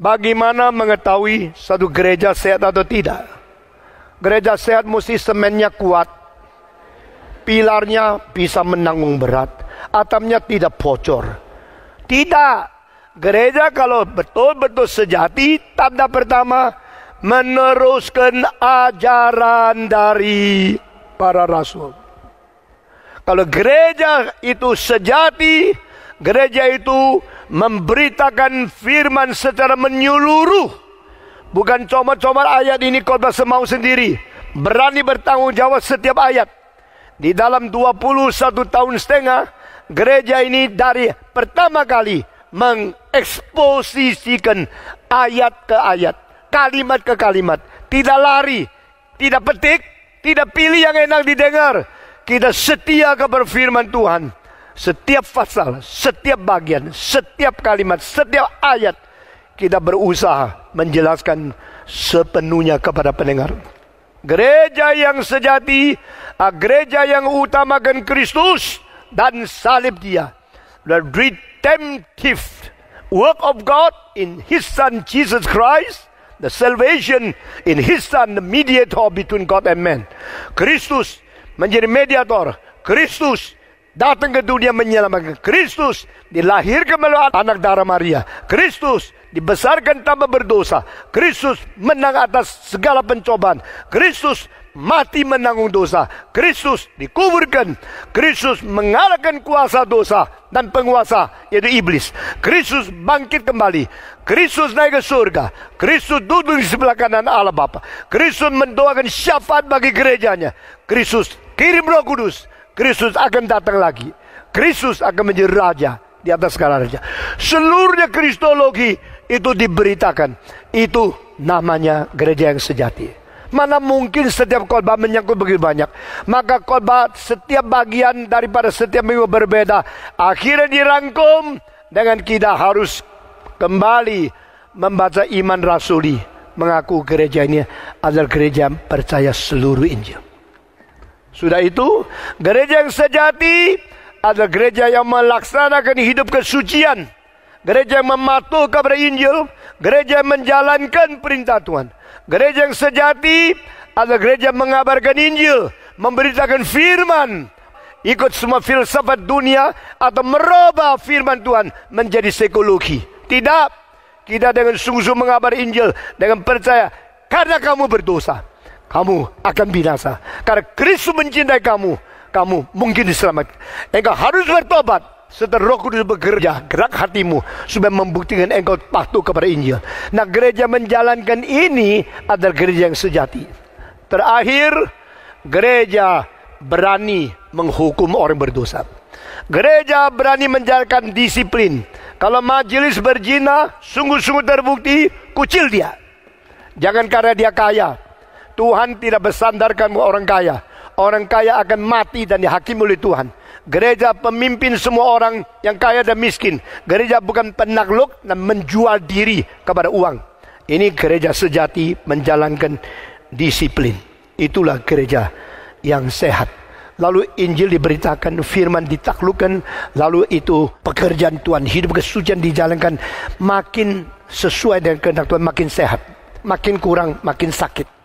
Bagaimana mengetahui satu gereja sehat atau tidak? Gereja sehat mesti semennya kuat, pilarnya bisa menanggung berat, atapnya tidak bocor. Tidak. Gereja kalau betul-betul sejati, tanda pertama, meneruskan ajaran dari para rasul. Kalau gereja itu sejati, gereja itu memberitakan firman secara menyeluruh. Bukan comot-comot ayat ini khotbah semau sendiri. Berani bertanggung jawab setiap ayat. Di dalam 21 tahun setengah, gereja ini dari pertama kali mengeksposisikan ayat ke ayat, kalimat ke kalimat. Tidak lari, tidak petik, tidak pilih yang enak didengar. Kita setia kepada firman Tuhan. Setiap pasal, setiap bagian, setiap kalimat, setiap ayat, kita berusaha menjelaskan sepenuhnya kepada pendengar. Gereja yang sejati, gereja yang utamakan Kristus dan salib Dia. The redemptive work of God in His Son Jesus Christ, the salvation in His Son, the mediator between God and man. Kristus menjadi mediator. Kristus datang ke dunia menyelamatkan. Kristus dilahirkan melalui anak darah Maria. Kristus dibesarkan tanpa berdosa. Kristus menang atas segala pencobaan. Kristus mati menanggung dosa. Kristus dikuburkan. Kristus mengalahkan kuasa dosa dan penguasa, yaitu iblis. Kristus bangkit kembali. Kristus naik ke surga. Kristus duduk di sebelah kanan Allah Bapa. Kristus mendoakan syafaat bagi gerejanya. Kristus kirim Roh Kudus. Kristus akan datang lagi. Kristus akan menjadi raja di atas segala raja. Seluruhnya kristologi itu diberitakan. Itu namanya gereja yang sejati. Mana mungkin setiap khotbah menyangkut begitu banyak. Maka khotbah setiap bagian daripada setiap minggu berbeda. Akhirnya dirangkum dengan kita harus kembali membaca iman rasuli. Mengaku gereja ini adalah gereja yang percaya seluruh Injil. Sudah itu, gereja yang sejati adalah gereja yang melaksanakan hidup kesucian. Gereja yang mematuhi kepada Injil. Gereja yang menjalankan perintah Tuhan. Gereja yang sejati adalah gereja yang mengabarkan Injil. Memberitakan firman. Ikut semua filsafat dunia atau merubah firman Tuhan menjadi psikologi. Tidak. Kita dengan sungguh-sungguh mengabar Injil. Dengan percaya, karena kamu berdosa, kamu akan binasa. Karena Kristus mencintai kamu, kamu mungkin diselamatkan. Engkau harus bertobat setelah Roh Kudus bekerja, gerak hatimu supaya membuktikan engkau patuh kepada Injil. Nah, gereja menjalankan ini adalah gereja yang sejati. Terakhir, gereja berani menghukum orang berdosa. Gereja berani menjalankan disiplin. Kalau majelis berzina sungguh-sungguh terbukti, kucil dia. Jangan karena dia kaya. Tuhan tidak bersandarkan orang kaya. Orang kaya akan mati dan dihakimi oleh Tuhan. Gereja pemimpin semua orang yang kaya dan miskin. Gereja bukan penakluk dan menjual diri kepada uang. Ini gereja sejati menjalankan disiplin. Itulah gereja yang sehat. Lalu Injil diberitakan, firman ditaklukkan. Lalu itu pekerjaan Tuhan, hidup kesucian dijalankan. Makin sesuai dengan kehendak Tuhan, makin sehat. Makin kurang, makin sakit.